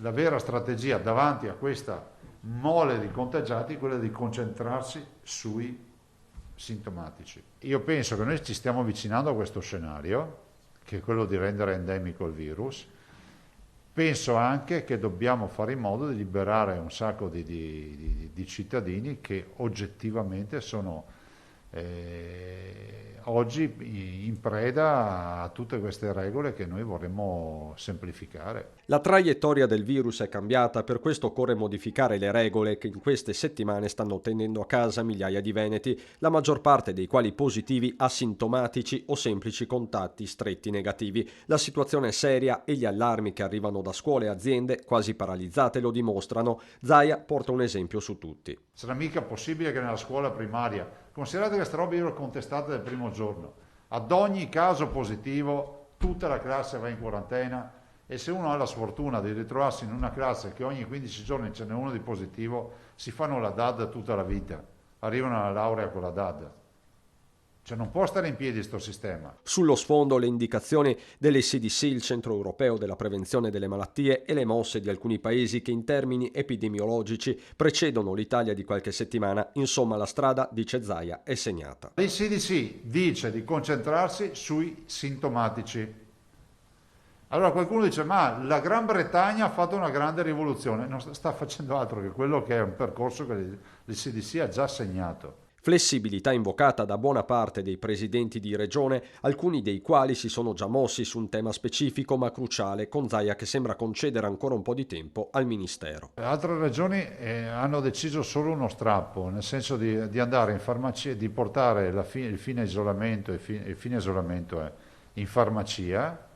la vera strategia davanti a questa mole di contagiati è quella di concentrarsi sui sintomatici. Io penso che noi ci stiamo avvicinando a questo scenario, che è quello di rendere endemico il virus. Penso anche che dobbiamo fare in modo di liberare un sacco di cittadini che oggettivamente sono oggi in preda a tutte queste regole che noi vorremmo semplificare. La traiettoria del virus è cambiata, per questo occorre modificare le regole che in queste settimane stanno tenendo a casa migliaia di veneti, la maggior parte dei quali positivi, asintomatici o semplici contatti stretti negativi. La situazione è seria e gli allarmi che arrivano da scuole e aziende, quasi paralizzate, lo dimostrano. Zaia porta un esempio su tutti. Sarà mica possibile che nella scuola primaria, considerate che queste robe io le ho contestate dal primo giorno, ad ogni caso positivo tutta la classe va in quarantena, e se uno ha la sfortuna di ritrovarsi in una classe che ogni 15 giorni ce n'è uno di positivo, si fanno la DAD tutta la vita, arrivano alla laurea con la DAD. Cioè non può stare in piedi sto sistema. Sullo sfondo le indicazioni dell'ECDC, il Centro Europeo della Prevenzione delle Malattie, e le mosse di alcuni paesi che in termini epidemiologici precedono l'Italia di qualche settimana. Insomma, la strada, dice Zaia, è segnata. L'ECDC dice di concentrarsi sui sintomatici. Allora qualcuno dice, ma la Gran Bretagna ha fatto una grande rivoluzione. Non sta facendo altro che quello che è un percorso che l'ECDC ha già segnato. Flessibilità invocata da buona parte dei presidenti di regione, alcuni dei quali si sono già mossi su un tema specifico ma cruciale, con Zaia che sembra concedere ancora un po' di tempo al Ministero. Altre regioni hanno deciso solo uno strappo, nel senso di andare in farmacia, di portare il fine isolamento, il fine isolamento è in farmacia,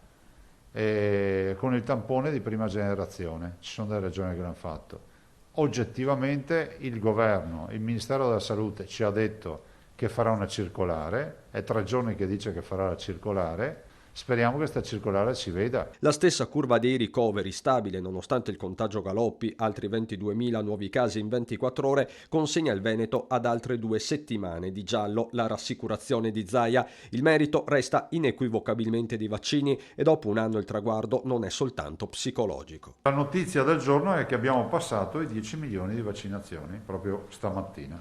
con il tampone di prima generazione. Ci sono delle regioni che l'hanno fatto. Oggettivamente il governo, il Ministero della Salute ci ha detto che farà una circolare, è 3 giorni che dice che farà la circolare, speriamo che questa circolare si veda. La stessa curva dei ricoveri, stabile nonostante il contagio galoppi, altri 22.000 nuovi casi in 24 ore, consegna il Veneto ad altre 2 settimane di giallo. La rassicurazione di Zaia: il merito resta inequivocabilmente dei vaccini e dopo un anno il traguardo non è soltanto psicologico. La notizia del giorno è che abbiamo passato i 10 milioni di vaccinazioni proprio stamattina.